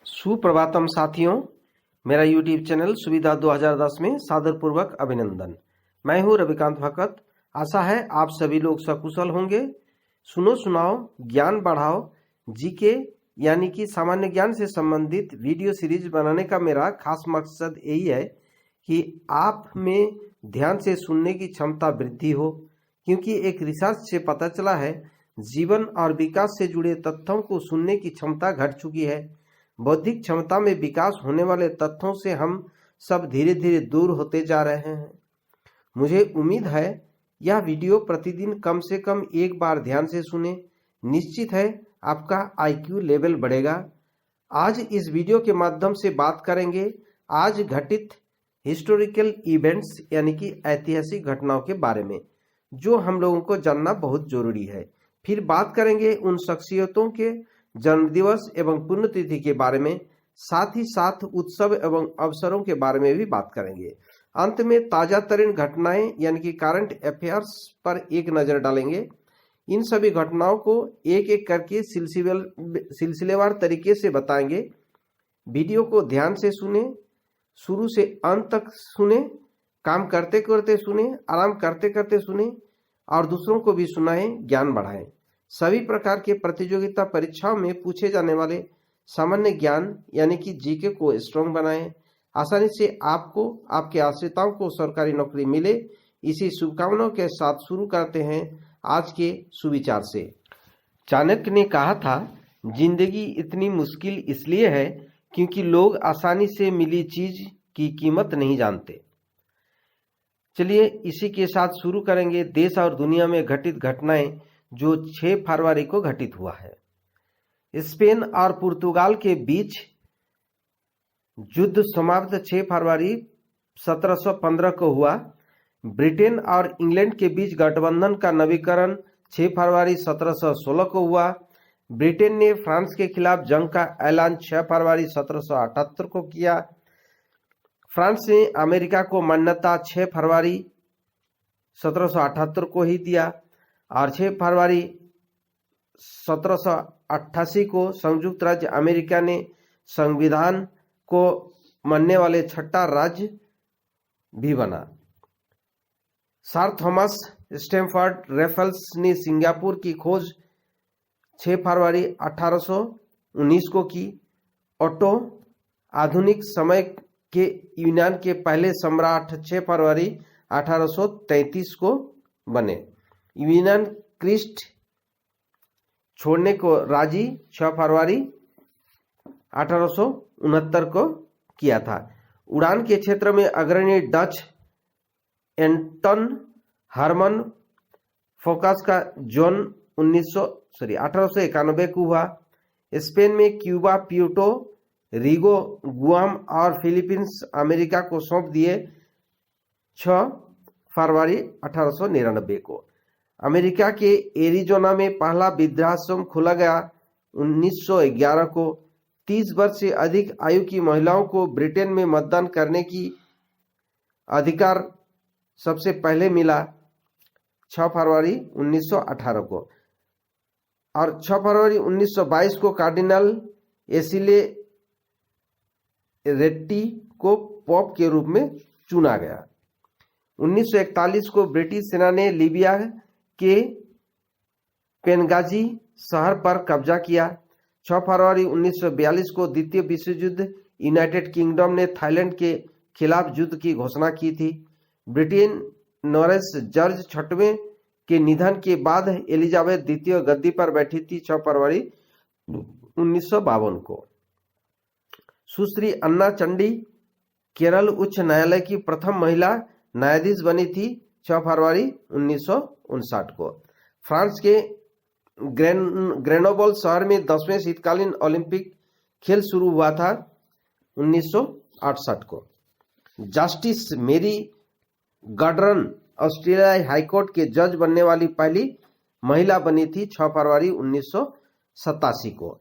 सुप्रभातम साथियों, मेरा YouTube channel सुविधा 2010 में सादरपूर्वक अभिनंदन। मैं हूं रविकांत भगत। आशा है आप सभी लोग सकुशल होंगे। सुनो सुनाओ ज्ञान बढ़ाओ जीके यानी कि सामान्य ज्ञान से संबंधित वीडियो सीरीज बनाने का मेरा खास मकसद यही है कि आप में ध्यान से सुनने की क्षमता वृद्धि हो, क्योंकि एक रिसर्च से पता चला है जीवन और विकास से जुड़े तथ्यों को सुनने की क्षमता घट चुकी है। बौद्धिक क्षमता में विकास होने वाले तथ्यों से हम सब धीरे धीरे दूर होते जा रहे हैं। मुझे उम्मीद है यह वीडियो प्रतिदिन कम से कम एक बार ध्यान से सुने। निश्चित है आपका IQ लेवल बढ़ेगा। आज इस वीडियो के माध्यम से बात करेंगे आज घटित हिस्टोरिकल इवेंट्स यानी कि ऐतिहासिक घटनाओं के बारे में, जो हम लोगों को जानना बहुत जरूरी है। फिर बात करेंगे उन शख्सियतों के जन्मदिवस एवं पुण्यतिथि के बारे में, साथ ही साथ उत्सव एवं अवसरों के बारे में भी बात करेंगे। अंत में ताजा तरीन घटनाएं यानी कि करंट अफेयर्स पर एक नजर डालेंगे। इन सभी घटनाओं को एक एक करके सिलसिलेवार तरीके से बताएंगे। वीडियो को ध्यान से सुने, शुरू से अंत तक सुने, काम करते करते सुने, आराम करते करते सुने और दूसरों को भी सुनाएं, ज्ञान बढ़ाएं। सभी प्रकार के प्रतियोगिता परीक्षाओं में पूछे जाने वाले सामान्य ज्ञान यानी कि जीके को स्ट्रॉन्ग बनाएं। आसानी से आपको, आपके आश्रिताओं को सरकारी नौकरी मिले, इसी शुभकामनाओं के साथ शुरू करते हैं आज के सुविचार से। चाणक्य ने कहा था, जिंदगी इतनी मुश्किल इसलिए है क्योंकि लोग आसानी से मिली चीज की कीमत नहीं जानते। चलिए इसी के साथ शुरू करेंगे देश और दुनिया में घटित घटनाएं जो 6 फरवरी को घटित हुआ है। स्पेन और पुर्तगाल के बीच युद्ध समाप्त 6 फरवरी 1715 को हुआ। ब्रिटेन और इंग्लैंड के बीच गठबंधन का नवीकरण 6 फरवरी 1716 को हुआ। ब्रिटेन ने फ्रांस के खिलाफ जंग का ऐलान 6 फरवरी 1778 को किया। फ्रांस ने अमेरिका को मान्यता 6 फरवरी 1778 को ही दिया और 6 फरवरी 1788 को संयुक्त राज्य अमेरिका ने संविधान को मानने वाले छठा राज्य भी बना। सर थॉमस स्टैमफोर्ड रेफल्स ने सिंगापुर की खोज 6 फरवरी 1819 को की। ओटो आधुनिक समय के यूनान के पहले सम्राट 6 फरवरी 1833 को बने। यूनान क्रिस्ट छोड़ने को राजी 6 फरवरी 1869 को किया था। उड़ान के क्षेत्र में अग्रणी डच एंटन हरमन फोकस का जोन 1891 को हुआ। स्पेन में क्यूबा, प्यूर्टो रिको, गुआम और फिलीपींस अमेरिका को सौंप दिए 6 फरवरी 1899 को। अमेरिका के एरिजोना में पहला वृद्धाश्रम खोला गया 1911 को। 30 वर्ष से अधिक आयु की महिलाओं को ब्रिटेन में मतदान करने की अधिकार सबसे पहले मिला 6 फरवरी 1918 को। और 6 फरवरी 1922 को कार्डिनल एसिले रेट्टी को पोप के रूप में चुना गया। 1941 को ब्रिटिश सेना ने लीबिया के बेंगाजी शहर पर कब्जा किया। 6 फरवरी 1942 को द्वितीय विश्व युद्ध यूनाइटेड किंगडम ने थाईलैंड के खिलाफ युद्ध की घोषणा की थी। ब्रिटेन नॉरिस जॉर्ज छठवें के निधन के बाद एलिजाबेथ द्वितीय गद्दी पर बैठी थी 6 फरवरी 1952 को। सुश्री अन्ना चंडी केरल उच्च न्यायालय की प्रथम महिला न्यायाधीश बनी थी 6 फरवरी 1959 को। फ्रांस के ग्रेनोबल शहर में 10वें शीतकालीन ओलंपिक खेल शुरू हुआ था 1968 को। जस्टिस मेरी गार्डन ऑस्ट्रेलियाई हाईकोर्ट के जज बनने वाली पहली महिला बनी थी 6 फरवरी 1987 को।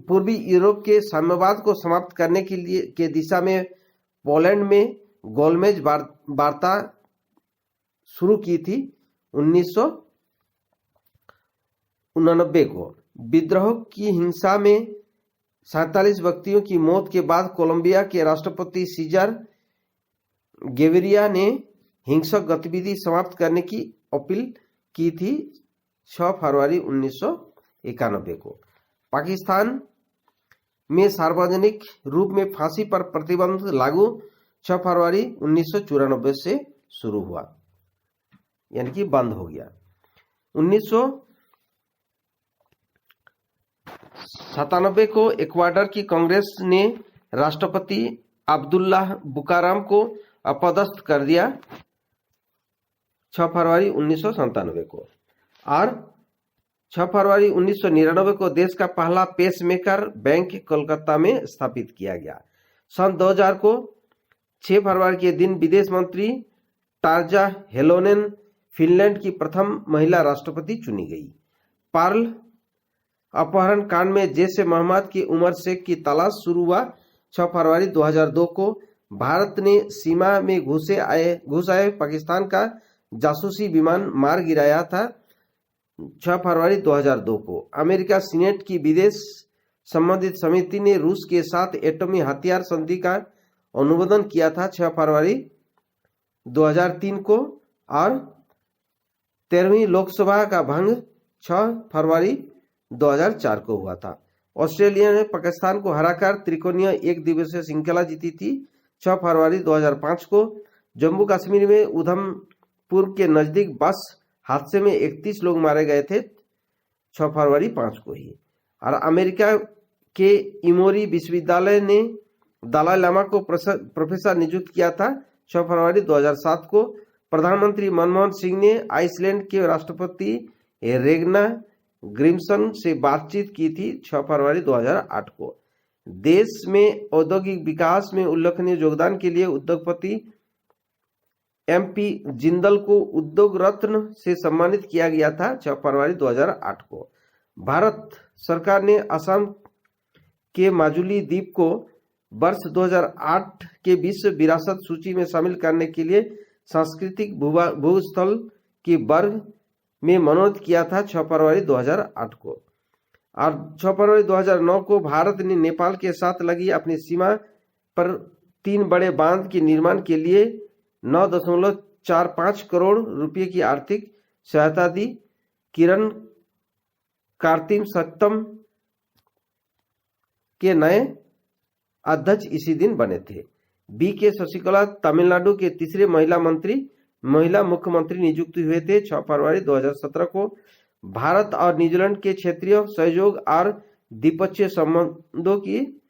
पूर्वी यूरोप के साम्यवाद को समाप्त करने के दिशा में पोलैंड में गोलमेज वार्ता शुरू की थी 1989 को। विद्रोह की हिंसा में 47 व्यक्तियों की मौत के बाद कोलंबिया के राष्ट्रपति सीजर गेविरिया ने हिंसक गतिविधि समाप्त करने की अपील की थी 6 फरवरी 1991 को। पाकिस्तान में सार्वजनिक रूप में फांसी पर प्रतिबंध लागू 6 फरवरी 1994 से शुरू हुआ, यानी कि बंद हो गया। 1997 को इक्वाडोर की कांग्रेस ने राष्ट्रपति अब्दुल्लाह बुकाराम को अपदस्थ कर दिया 6 फरवरी 1997 को। और 6 फरवरी 1999 को देश का पहला पेसमेकर बैंक कोलकाता में स्थापित किया गया। सन 2000 को 6 फरवरी के दिन विदेश मंत्री टार्जा हेलोनेन फिनलैंड की प्रथम महिला राष्ट्रपति चुनी गई। पर्ल अपहरण कांड में जैश-ए मोहम्मद की उमर शेख की तलाश शुरू हुआ 6 फरवरी 2002 को। भारत ने सीमा में घुस आए पाकिस्तान का जासूसी विमान मार गिराया था 6 फरवरी 2002 को। अमेरिका सीनेट की विदेश संबंधित समिति ने रूस के साथ एटमी हथियार संधि का अनुमोदन किया था 6 फरवरी 2003 को। और 13वीं लोकसभा का भंग 6 फरवरी 2004 को हुआ था। ऑस्ट्रेलिया ने पाकिस्तान को हराकर त्रिकोणीय एक दिवसीय श्रृंखला जीती थी 6 फरवरी 2005 को। जम्मू कश्मीर में उधमपुर के नजदीक बस हादसे में 31 लोग मारे गए थे 6 फरवरी 5 को ही। और अमेरिका के इमोरी विश्वविद्यालय ने दलाई लामा को प्रोफेसर नियुक्त किया था 6 फरवरी 2007 को। प्रधानमंत्री मनमोहन सिंह ने आइसलैंड के राष्ट्रपति रेगना ग्रिम्सन से बातचीत की थी 6 फरवरी 2008 को। देश में औद्योगिक विकास में उल्लेखनीय योगदान के लिए उद्योगपति MP जिंदल को उद्योग रत्न से सम्मानित किया गया था 6 फरवरी 2008 को। भारत सरकार ने असम के माजुली द्वीप को वर्ष 2008 के विश्व विरासत सूची में शामिल करने के लिए सांस्कृतिक भूस्थल की वर्ग में मनोनीत किया था 6 फरवरी 2008 को। और 6 फरवरी 2009 को भारत ने नेपाल के साथ लगी अपनी सीमा पर 3 बड़े बांध के निर्माण के लिए 9.45 करोड़ रुपए की आर्थिक सहायता दी। किरण कार्तिम सत्तम के नए अध्यक्ष इसी दिन बने थे। BK शशिकला तमिलनाडु के तीसरे महिला मुख्यमंत्री नियुक्त हुए थे 6 फरवरी 2017 को। भारत और न्यूजीलैंड के क्षेत्रीय सहयोग और द्विपक्षीय संबंधों की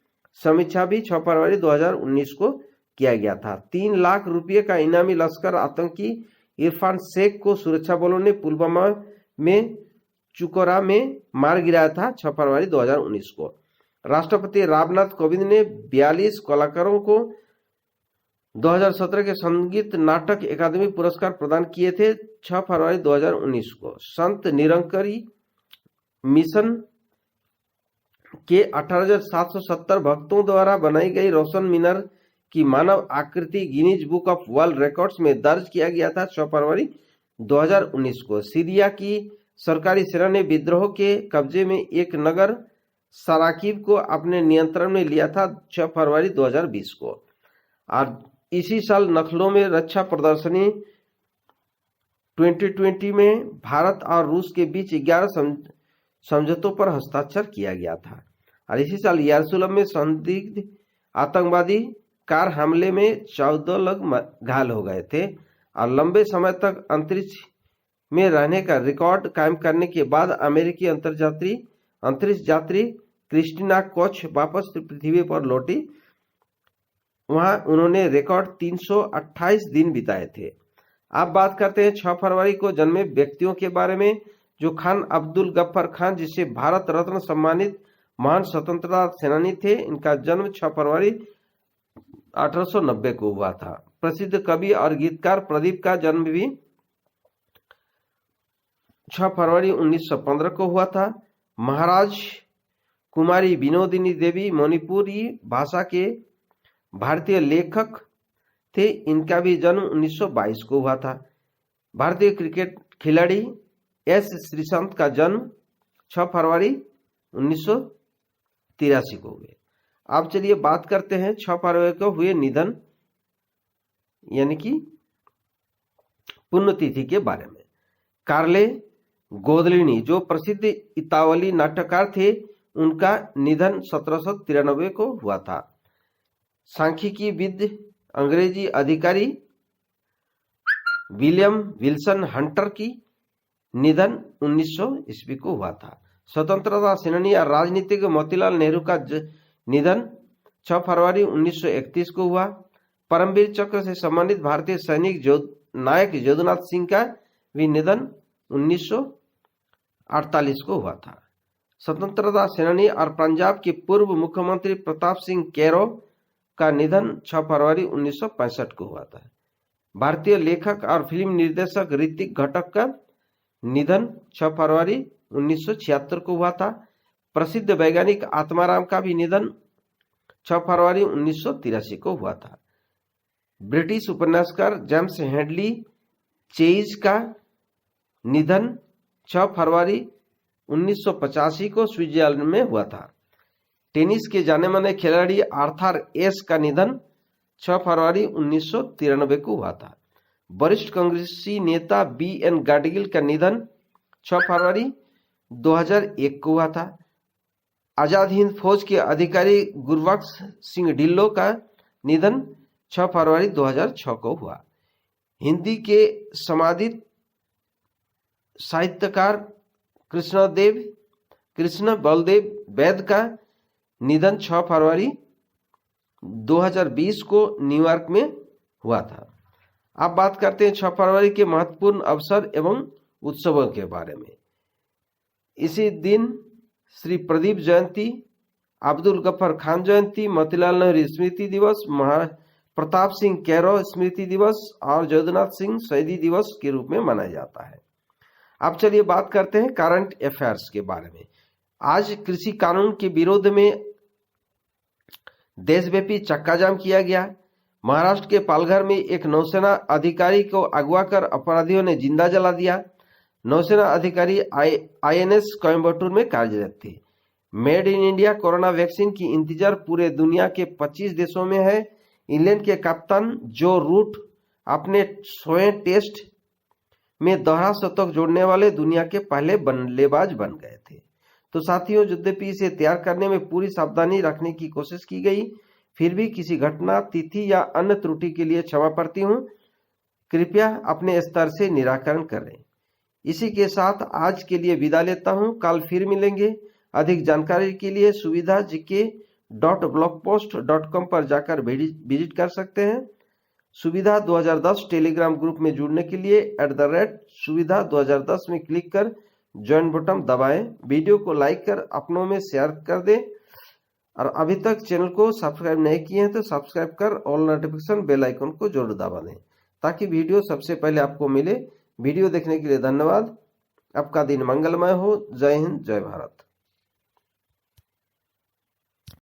समीक्षा भी 6 फरवरी 2019 को किया गया था। 3 लाख रुपए का इनामी लश्कर आतंकी इरफान शेख को सुरक्षा बलों ने पुलवामा में चुकोरा में मार गिराया था 6 फरवरी 2019 को। राष्ट्रपति रामनाथ कोविंद ने 42 कलाकारों को 2017 के संगीत नाटक अकादमी पुरस्कार प्रदान किए थे 6 फरवरी 2019 को। संत निरंकारी मिशन के 18,770 भक्तों द्वारा बनाई गई रोशन मीनार की मानव आकृति Guinness book of world records में दर्ज किया गया था 6 फरवरी 2019 को। सीरिया की सरकारी सेना ने विद्रोह के कब्जे में एक नगर सराकीब को अपने नियंत्रण में लिया था 6 फरवरी 2020 को। और इसी साल नखलों में रक्षा प्रदर्शनी 2020 में भारत और रूस के बीच 11 समझौतों पर हस्ताक्षर किया गया था। और इसी साल यरूशलेम में संदिग्ध आतंकवादी कार हमले में 14 लोग घायल हो गए थे। और लंबे समय तक अंतरिक्ष में रहने का रिकॉर्ड कायम करने के बाद अमेरिकी अंतरिक्ष यात्री क्रिस्टीना कोच वापस पृथ्वी पर लौटी। वहां उन्होंने रिकॉर्ड 328 दिन बिताए थे। अब बात करते हैं 6 फरवरी को जन्मे व्यक्तियों के बारे में, जो खान अब्दुल गफ्फार खान, जिसे भारत रत्न सम्मानित महान स्वतंत्रता सेनानी थे। इनका जन्म 6 फरवरी 1890 को हुआ था। प्रसिद्ध कवि और गीतकार प्रदीप का जन्म भी 6 फरवरी 1915 को हुआ था। महाराज कुमारी विनोदिनी देवी मणिपुरी भाषा के भारतीय लेखक थे। इनका भी जन्म 1922 को हुआ था। भारतीय क्रिकेट खिलाड़ी S श्रीसंत का जन्म 6 फरवरी 19 83 को हुए। अब चलिए बात करते हैं 6 फरवरी को हुए निधन यानी कि पुण्यतिथि के बारे में। कार्ले गोदलिनी जो प्रसिद्ध इतावली नाट्यकार थे, उनका निधन 1793 को हुआ था। सांख्यिकी विद अंग्रेजी अधिकारी विलियम विल्सन हंटर की निधन 1900 ईस्वी को हुआ था। स्वतंत्रता सेनानी और राजनीतिक मोतीलाल नेहरू का निधन 6 फरवरी 1931 को हुआ। परमवीर चक्र से सम्मानित भारतीय सैनिक नायक यदुनाथ सिंह का भी निधन 1948 को हुआ था। स्वतंत्रता सेनानी और पंजाब के पूर्व मुख्यमंत्री प्रताप सिंह कैरो का निधन 6 फरवरी 1965 को हुआ था। भारतीय लेखक और फिल्म निर्देशक ऋतिक घटक का निधन 6 फरवरी 1976 को हुआ था। प्रसिद्ध वैज्ञानिक आत्माराम का भी निधन 6 फरवरी 1983 को हुआ था। ब्रिटिश उपन्यासकार जेम्स हेडली चेज का निधन 6 फरवरी 1985 को स्विट्जरलैंड में हुआ था। टेनिस के जाने माने खिलाड़ी आर्थर एश का निधन 6 फरवरी 1993 को हुआ था। वरिष्ठ कांग्रेसी नेता बी.एन. गाडगिल का निधन 6 फरवरी 2001 को हुआ था। आजाद हिंद फौज के अधिकारी गुरबख्श सिंह ढिल्लों का निधन 6 फरवरी 2006 को हुआ। हिंदी के समादित साहित्यकार कृष्ण बलदेव वैद्य का निधन 6 फरवरी 2020 को न्यूयॉर्क में हुआ था। अब बात करते हैं 6 फरवरी के महत्वपूर्ण अवसर एवं उत्सवों के बारे में। इसी दिन श्री प्रदीप जयंती, अब्दुल गफ्फार खान जयंती, मोतीलाल नेहरू स्मृति दिवस, प्रताप सिंह कैरो स्मृति दिवस और यदुनाथ सिंह शहीदी दिवस के रूप में मनाया जाता है। अब चलिए बात करते हैं करंट अफेयर्स के बारे में। आज कृषि कानून के विरोध में देशव्यापी चक्का जाम किया गया। महाराष्ट्र के पालघर में एक नौसेना अधिकारी को अगवा कर अपराधियों ने जिंदा जला दिया। नौसेना अधिकारी आईएनएस कोयम्बटूर में कार्यरत थे। Made in India corona vaccine की इंतजार पूरे दुनिया के 25 देशों में है। इंग्लैंड के कप्तान जो रूट अपने 100वें टेस्ट में दोहरा शतक जोड़ने वाले दुनिया के पहले बल्लेबाज बन गए थे। तो साथियों, यद्यपि इसे तैयार करने में पूरी सावधानी रखने की कोशिश की गई, फिर भी किसी घटना, तिथि या अन्य त्रुटि के लिए क्षमा प्रार्थी हूं। कृपया अपने स्तर से निराकरण करें। इसी के साथ आज के लिए विदा लेता हूं। कल फिर मिलेंगे। अधिक जानकारी के लिए suvidha.blogpost.com पर जाकर विजिट कर सकते हैं। सुविधा 2010 टेलीग्राम ग्रुप में जुड़ने के लिए @सुविधा 2010 में क्लिक कर ज्वाइन बटन दबाएं। वीडियो को लाइक कर अपनों में शेयर कर दें और अभी तक चैनल को सब्सक्राइब नहीं किए हैं तो सब्सक्राइब कर ऑल नोटिफिकेशन बेल आइकन को जरूर दबा दें ताकि वीडियो सबसे पहले आपको मिले। वीडियो देखने के लिए धन्यवाद। आपका दिन मंगलमय हो। जय हिंद, जय भारत।